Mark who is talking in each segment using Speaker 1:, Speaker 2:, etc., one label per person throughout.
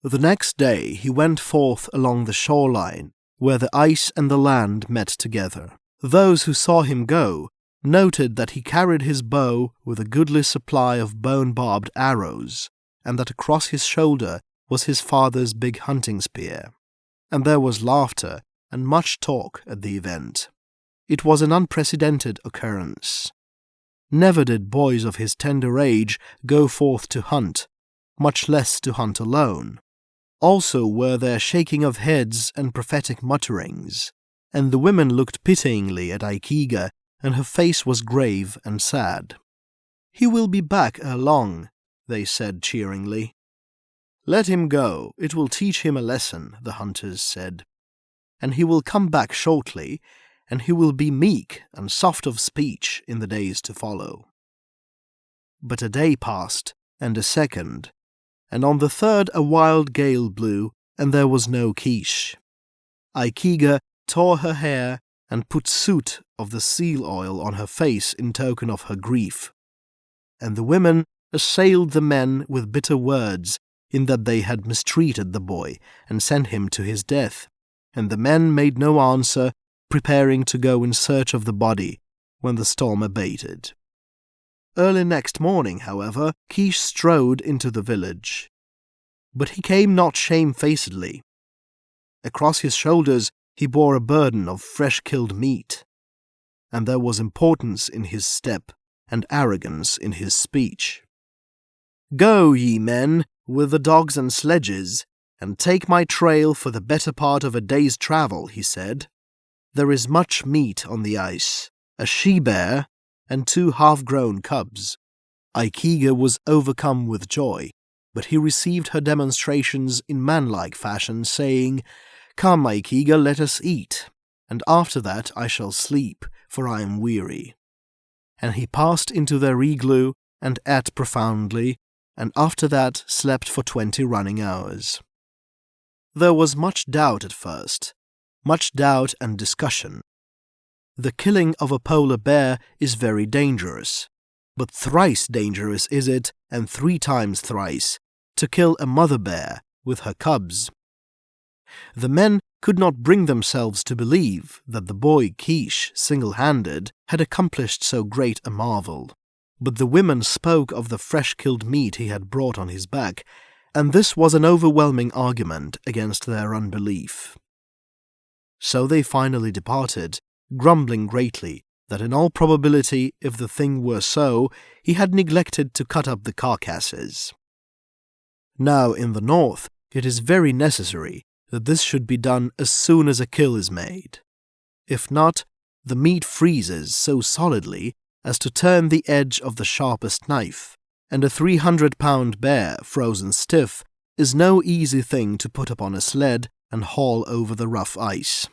Speaker 1: The next day he went forth along the shoreline, where the ice and the land met together. Those who saw him go noted that he carried his bow with a goodly supply of bone-barbed arrows, and that across his shoulder was his father's big hunting spear. And there was laughter and much talk at the event. It was an unprecedented occurrence. Never did boys of his tender age go forth to hunt, much less to hunt alone. Also were there shaking of heads and prophetic mutterings, and the women looked pityingly at Audioekniga, and her face was grave and sad. "He will be back ere long," they said cheeringly. "Let him go, it will teach him a lesson," the hunters said. "And he will come back shortly, and he will be meek and soft of speech in the days to follow." But a day passed, and a second, and on the third a wild gale blew, and there was no Keesh. Audioekniga tore her hair and put soot of the seal oil on her face in token of her grief. And the women assailed the men with bitter words, in that they had mistreated the boy and sent him to his death. And the men made no answer, preparing to go in search of the body when the storm abated. Early next morning, however, Keesh strode into the village. But he came not shamefacedly. Across his shoulders he bore a burden of fresh-killed meat, and there was importance in his step and arrogance in his speech. "Go, ye men, with the dogs and sledges, and take my trail for the better part of a day's travel," he said. "There is much meat on the ice, a she-bear, and 2 half-grown cubs." Audioekniga was overcome with joy, but he received her demonstrations in manlike fashion, saying, "Come, Audioekniga, let us eat, and after that I shall sleep, for I am weary." And he passed into their igloo and ate profoundly, and after that slept for 20 running hours. There was much doubt at first, much doubt and discussion. The killing of a polar bear is very dangerous, but thrice dangerous is it, and 3 times thrice, to kill a mother bear with her cubs. The men could not bring themselves to believe that the boy Keesh, single-handed, had accomplished so great a marvel. But the women spoke of the fresh-killed meat he had brought on his back, and this was an overwhelming argument against their unbelief. So they finally departed, grumbling greatly that in all probability, if the thing were so, he had neglected to cut up the carcasses. Now in the north it is very necessary that this should be done as soon as a kill is made. If not, the meat freezes so solidly as to turn the edge of the sharpest knife, and a 300-pound bear frozen stiff is no easy thing to put upon a sled and haul over the rough ice.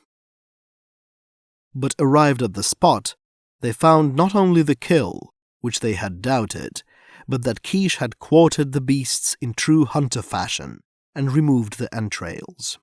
Speaker 1: But arrived at the spot, they found not only the kill, which they had doubted, but that Keesh had quartered the beasts in true hunter fashion and removed the entrails.